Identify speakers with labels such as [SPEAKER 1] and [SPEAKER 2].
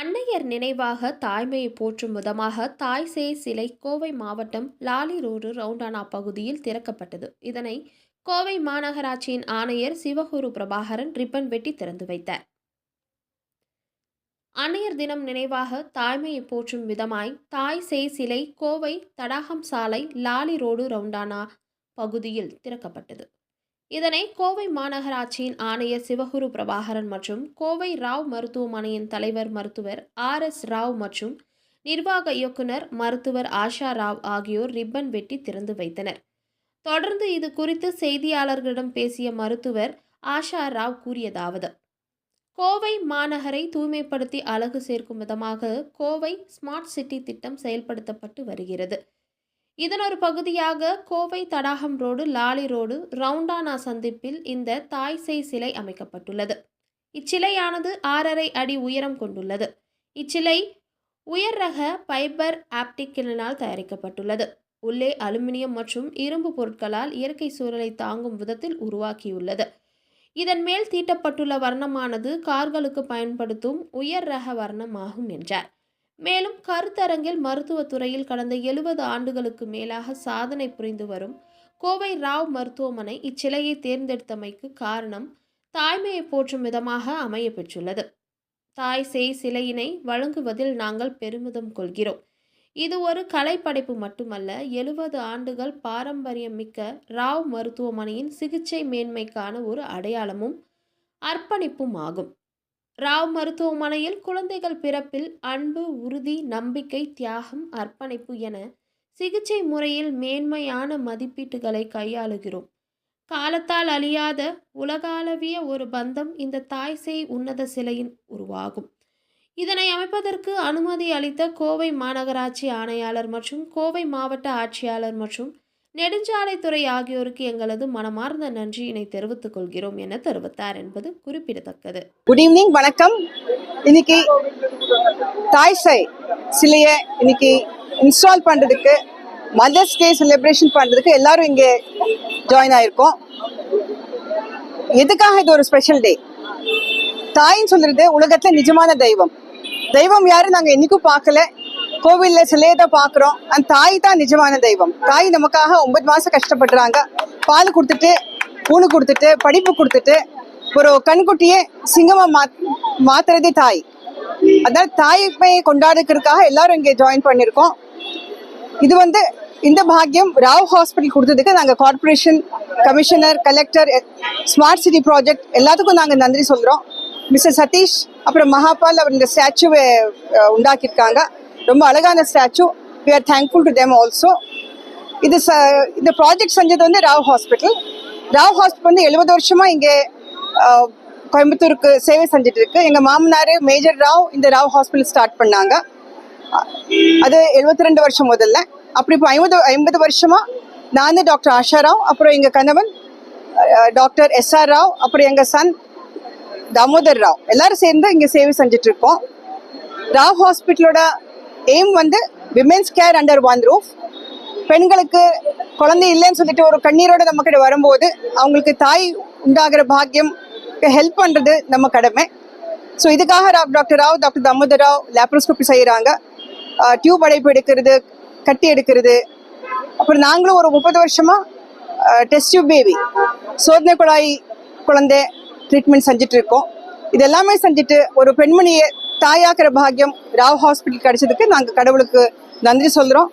[SPEAKER 1] அன்னையர் நினைவாக தாய்மையை போற்றும் விதமாக தாய் சேய் சிலை கோவை மாவட்டம் லாலி ரோடு ரவுண்டானா பகுதியில் திறக்கப்பட்டது. இதனை கோவை மாநகராட்சியின் ஆணையர் சிவகுரு பிரபாகரன் ரிப்பன் வெட்டி திறந்து வைத்தார். அன்னையர் தினம் நினைவாக தாய்மையை போற்றும் விதமாய் தாய் சேய் சிலை கோவை தடாகம் சாலை லாலி ரோடு ரவுண்டானா பகுதியில் திறக்கப்பட்டது. இதனை கோவை மாநகராட்சியின் ஆணையர் சிவகுரு பிரபாகரன் மற்றும் கோவை ராவ் மருத்துவமனையின் தலைவர் மருத்துவர் RS ராவ் மற்றும் நிர்வாக இயக்குனர் மருத்துவர் ஆஷா ராவ் ஆகியோர் ரிப்பன் வெட்டி திறந்து வைத்தனர். தொடர்ந்து இது குறித்து செய்தியாளர்களிடம் பேசிய மருத்துவர் ஆஷா ராவ் கூறியதாவது: கோவை மாநகரை தூய்மைப்படுத்தி அழகு சேர்க்கும் விதமாக கோவை ஸ்மார்ட் சிட்டி திட்டம் செயல்படுத்தப்பட்டு வருகிறது. இதன் ஒரு பகுதியாக கோவை தடாகம் ரோடு லாலி ரோடு ரவுண்டானா சந்திப்பில் இந்த தாய் சேய் சிலை அமைக்கப்பட்டுள்ளது. இச்சிலையானது 6.5 அடி உயரம் கொண்டுள்ளது. இச்சிலை உயர் ரக ஃபைபர் ஆப்டிக்கினால் தயாரிக்கப்பட்டுள்ளது. உள்ளே அலுமினியம் மற்றும் இரும்பு பொருட்களால் இயற்கை சூழலை தாங்கும் விதத்தில் உருவாக்கியுள்ளது. இதன் மேல் தீட்டப்பட்டுள்ள வர்ணமானது கார்களுக்கு பயன்படுத்தும் உயர் ரக வர்ணமாகும் என்றார். மேலும் கருத்தரங்கில் மருத்துவத்துறையில் கடந்த 70 ஆண்டுகளுக்கு மேலாக சாதனை புரிந்து வரும் கோவை ராவ் மருத்துவமனை இச்சிலையை தேர்ந்தெடுத்தமைக்கு காரணம் தாய்மையை போற்றும் விதமாக அமைய பெற்றுள்ளது. தாய் சேய் சிலையினை வழங்குவதில் நாங்கள் பெருமிதம் கொள்கிறோம். இது ஒரு கலைப்படைப்பு மட்டுமல்ல, 70 ஆண்டுகள் பாரம்பரியம் மிக்க ராவ் மருத்துவமனையின் சிகிச்சை மேன்மைக்கான ஒரு அடையாளமும் அர்ப்பணிப்பும் ஆகும். ராவ் மருத்துவமனையில் குழந்தைகள் பிறப்பில் அன்பு, உறுதி, நம்பிக்கை, தியாகம், அர்ப்பணிப்பு என சிகிச்சை முறையில் மேன்மையான மதிப்பீட்டுகளை கையாளுகிறோம். காலத்தால் அழியாத உலகளவிய ஒரு பந்தம் இந்த தாய் சேய் உன்னத சிலையின் உருவாகும். இதனை அமைப்பதற்கு அனுமதி அளித்த கோவை மாநகராட்சி ஆணையாளர் மற்றும் கோவை மாவட்ட ஆட்சியாளர் மற்றும் நெடுஞ்சாலைத்துறை ஆகியோருக்கு எங்களது மனமார்ந்த நன்றியினை தெரிவித்துக் கொள்கிறோம் என தெரிவித்தார் என்பது குறிப்பிடத்தக்கது.
[SPEAKER 2] குட் ஈவினிங், வணக்கம். இன்னைக்கு தாய் சேய் சிலையை இன்னைக்கு இன்ஸ்டால் பண்றதுக்கு, மதர்ஸ் டே செலிப்ரேஷன் பண்றதுக்கு எல்லாரும் இங்கே ஜாயின் ஆயிருக்கோம். எதுக்காக இது ஒரு ஸ்பெஷல் டே? தாயின்னு சொல்றது உலகத்துல நிஜமான தெய்வம். தெய்வம் யாரு நாங்க என்னைக்கும் பார்க்கல, கோவில்ல சிலையை தான் பாக்குறோம். அந்த தாய் தான் நிஜமான தெய்வம். தாய் நமக்காக 9 மாசம் கஷ்டப்படுறாங்க. பால் கொடுத்துட்டு, பூணு கொடுத்துட்டு, படிப்பு கொடுத்துட்டு, ஒரு கண்குட்டியே சிங்கமா மாத்துறதே தாய். அதனால தாய்மையை கொண்டாடுறதுக்காக எல்லாரும் இங்கே ஜாயின் பண்ணிருக்கோம். இது இந்த பாக்கியம் ராவ் ஹாஸ்பிட்டல் கொடுத்ததுக்கு நாங்க corporation, commissioner, collector, smart city project எல்லாத்துக்கும் நாங்க நன்றி சொல்றோம். மிஸ்டர் சதீஷ் அப்புறம் மகாபால் அவர் இந்த ஸ்டாச்சுவை உண்டாக்கியிருக்காங்க. ரொம்ப அழகான statue. we are thankful to them also. இந்த ப்ராஜெக்ட் செஞ்சது ராவ் ஹாஸ்பிட்டல். ராவ் ஹாஸ்பிட்டல் 70 வருஷமா இங்கே கோயம்புத்தூருக்கு சேவை செஞ்சுட்டு இருக்கு. எங்க மாமனார் மேஜர் ராவ் இந்த ராவ் ஹாஸ்பிட்டல் ஸ்டார்ட் பண்ணாங்க. அது 72 வருஷம் முதல்ல. அப்படி இப்போ 50 வருஷமா நான் டாக்டர் ஆஷா ராவ், அப்புறம் எங்க கணவன் டாக்டர் SR ராவ், அப்புறம் எங்க சன் தாமோதர் ராவ் எல்லாரும் சேர்ந்து இங்க சேவை செஞ்சுட்டு இருக்கோம். ராவ் ஹாஸ்பிட்டலோட aim women's care under one roof. பெண்களுக்கு குழந்தை இல்லைன்னு சொல்லிட்டு ஒரு கண்ணீரோட நம்ம கிட்ட வரும்போது அவங்களுக்கு தாய் உண்டாகிற பாக்கியம் ஹெல்ப் பண்றது நம்ம கடமை. ஸோ இதுக்காக doctor Rao, doctor Damodar Rao laparoscopy செய்யறாங்க. டியூப் அடைப்பு எடுக்கிறது, கட்டி எடுக்கிறது. அப்புறம் நாங்களும் ஒரு 30 வருஷமா டெஸ்ட் டியூப் பேபி, சோதனை குழாய் குழந்தை ட்ரீட்மெண்ட் செஞ்சுட்டு இருக்கோம். இது எல்லாமே செஞ்சுட்டு ஒரு பெண்மணியை தாயாக்குற பாக்கியம் ராவ் ஹாஸ்பிட்டல் கிடைச்சதுக்கு நாங்கள் கடவுளுக்கு நன்றி சொல்றோம்.